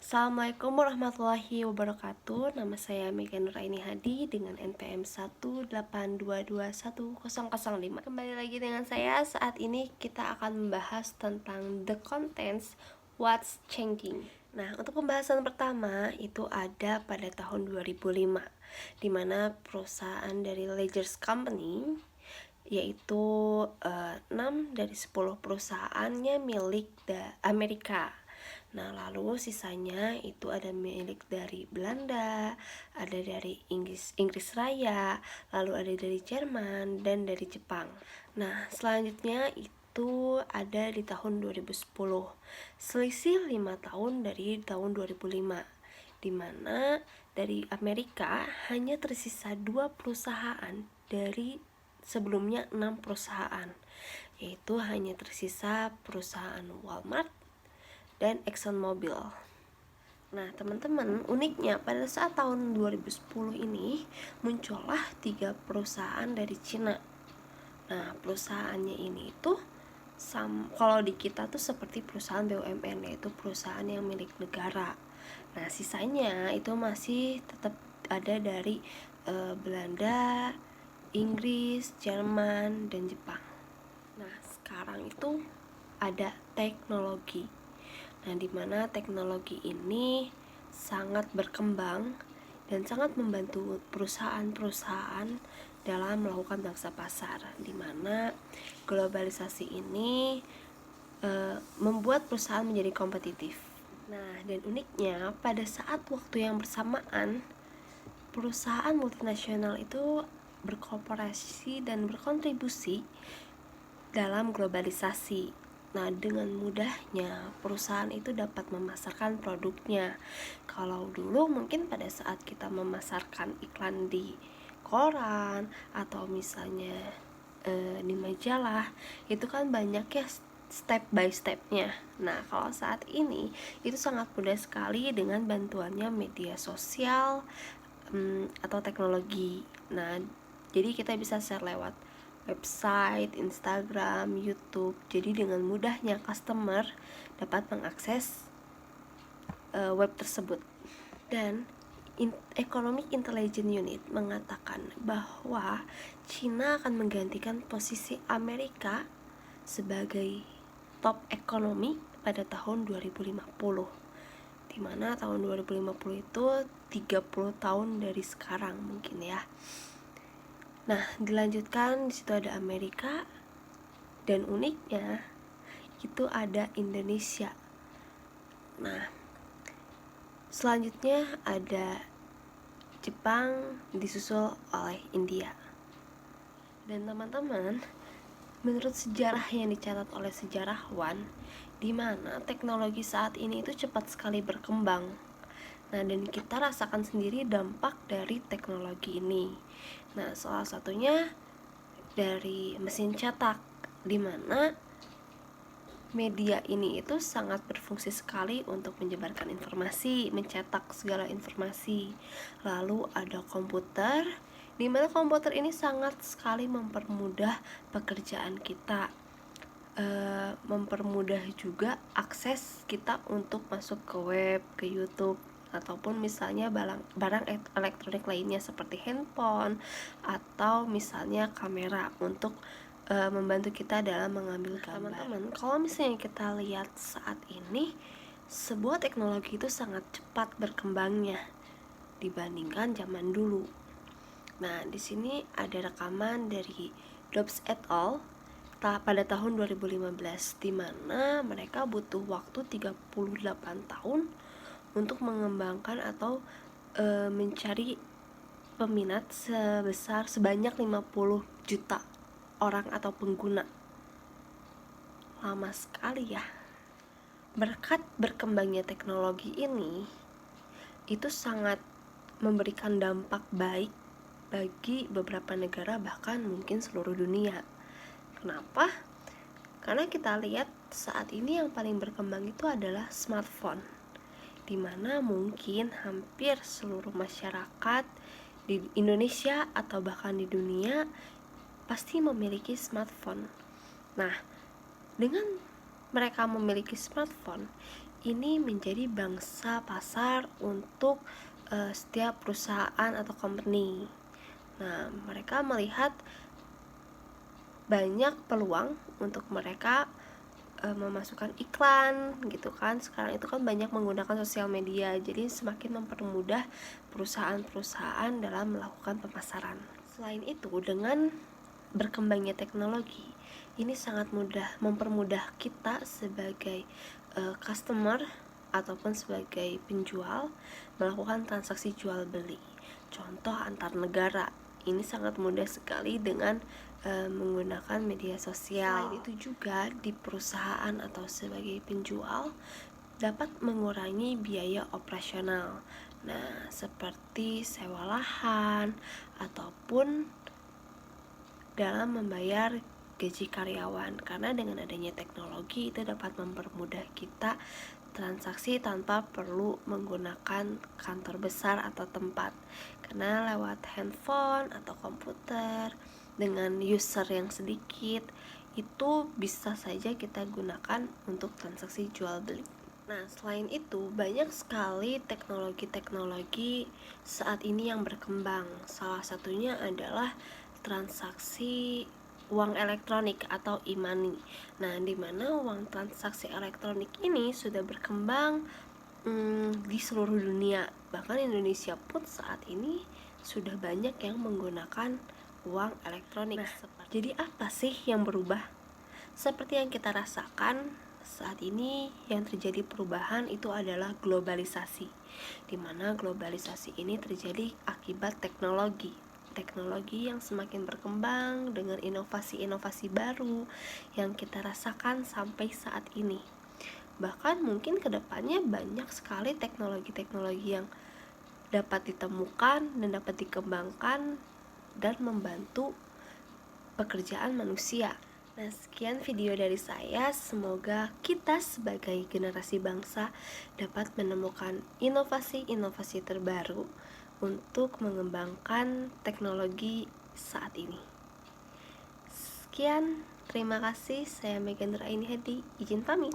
Assalamualaikum warahmatullahi wabarakatuh. Nama saya Mega Nuraini Hadi dengan NPM 182210005. Kembali lagi dengan saya. Saat ini kita akan membahas tentang the contents what's changing. Nah, untuk pembahasan pertama itu ada pada tahun 2005, di mana perusahaan dari Legers Company, yaitu 6 dari 10 perusahaannya milik Amerika. Nah, lalu sisanya itu ada milik dari Belanda, ada dari Inggris Raya, lalu ada dari Jerman, dan dari Jepang. Nah, selanjutnya itu ada di tahun 2010. Selisih 5 tahun dari tahun 2005, di mana dari Amerika hanya tersisa 2 perusahaan dari sebelumnya 6 perusahaan, yaitu hanya tersisa perusahaan Walmart dan ExxonMobil. Nah, teman-teman, uniknya pada saat tahun 2010 ini muncullah 3 perusahaan dari Cina. Nah, perusahaannya ini tuh kalau di kita tuh seperti perusahaan BUMN, yaitu perusahaan yang milik negara. Nah, sisanya itu masih tetap ada dari Belanda, Inggris, Jerman, dan Jepang. Nah, sekarang itu ada teknologi. Nah, di mana teknologi ini sangat berkembang dan sangat membantu perusahaan-perusahaan dalam melakukan bangsa pasar, di mana globalisasi ini membuat perusahaan menjadi kompetitif. Nah, dan uniknya pada saat waktu yang bersamaan, perusahaan multinasional itu berkooperasi dan berkontribusi dalam globalisasi. Nah, dengan mudahnya perusahaan itu dapat memasarkan produknya. Kalau dulu mungkin pada saat kita memasarkan iklan di koran atau misalnya di majalah, itu kan banyak ya step by stepnya. Nah, kalau saat ini itu sangat mudah sekali dengan bantuannya media sosial atau teknologi. Nah, jadi kita bisa share lewat website, Instagram, YouTube. Jadi dengan mudahnya customer dapat mengakses web tersebut. Dan Economic Intelligence Unit mengatakan bahwa Cina akan menggantikan posisi Amerika sebagai top ekonomi pada tahun 2050. Di mana tahun 2050 itu 30 tahun dari sekarang mungkin ya. Nah, dilanjutkan di situ ada Amerika, dan uniknya itu ada Indonesia. Nah, selanjutnya ada Jepang, disusul oleh India. Dan teman-teman, menurut sejarah yang dicatat oleh sejarawan, di mana teknologi saat ini itu cepat sekali berkembang. Nah, dan kita rasakan sendiri dampak dari teknologi ini. Nah, salah satunya dari mesin cetak, di mana media ini itu sangat berfungsi sekali untuk menyebarkan informasi, mencetak segala informasi. Lalu ada komputer, di mana komputer ini sangat sekali mempermudah pekerjaan kita, mempermudah juga akses kita untuk masuk ke web, ke YouTube, ataupun misalnya barang elektronik lainnya seperti handphone atau misalnya kamera untuk membantu kita dalam mengambil gambar. Teman-teman, kalau misalnya kita lihat saat ini, sebuah teknologi itu sangat cepat berkembangnya dibandingkan zaman dulu. Nah, di sini ada rekaman dari Dobbs et al. Pada tahun 2015, di mana mereka butuh waktu 38 tahun untuk mengembangkan atau mencari peminat sebanyak 50 juta orang atau pengguna. Lama sekali ya. Berkat berkembangnya teknologi ini, itu sangat memberikan dampak baik bagi beberapa negara, bahkan mungkin seluruh dunia. Kenapa? Karena kita lihat saat ini yang paling berkembang itu adalah smartphone, dimana mungkin hampir seluruh masyarakat di Indonesia atau bahkan di dunia pasti memiliki smartphone. Nah, dengan mereka memiliki smartphone, ini menjadi bangsa pasar untuk setiap perusahaan atau company. Nah, mereka melihat banyak peluang untuk mereka memasukkan iklan gitu kan. Sekarang itu kan banyak menggunakan sosial media, jadi semakin mempermudah perusahaan-perusahaan dalam melakukan pemasaran. Selain itu, dengan berkembangnya teknologi, ini sangat mudah mempermudah kita sebagai customer ataupun sebagai penjual melakukan transaksi jual beli. Contoh antar negara, ini sangat mudah sekali dengan menggunakan media sosial. Selain itu juga di perusahaan atau sebagai penjual dapat mengurangi biaya operasional. Nah, seperti sewa lahan ataupun dalam membayar gaji karyawan, karena dengan adanya teknologi itu dapat mempermudah kita transaksi tanpa perlu menggunakan kantor besar atau tempat, karena lewat handphone atau komputer dengan user yang sedikit itu bisa saja kita gunakan untuk transaksi jual beli. Nah, selain itu banyak sekali teknologi-teknologi saat ini yang berkembang. Salah satunya adalah transaksi uang elektronik atau e-money. Nah, di mana uang transaksi elektronik ini sudah berkembang di seluruh dunia. Bahkan Indonesia pun saat ini sudah banyak yang menggunakan uang elektronik. Nah, jadi apa sih yang berubah? Seperti yang kita rasakan saat ini, yang terjadi perubahan itu adalah globalisasi, di mana globalisasi ini terjadi akibat teknologi yang semakin berkembang dengan inovasi-inovasi baru yang kita rasakan sampai saat ini. Bahkan mungkin kedepannya banyak sekali teknologi-teknologi yang dapat ditemukan dan dapat dikembangkan dan membantu pekerjaan manusia. Nah, sekian video dari saya. Semoga kita sebagai generasi bangsa dapat menemukan inovasi-inovasi terbaru untuk mengembangkan teknologi saat ini. Sekian, terima kasih. Saya Megan Raini Hadi, izin pamit.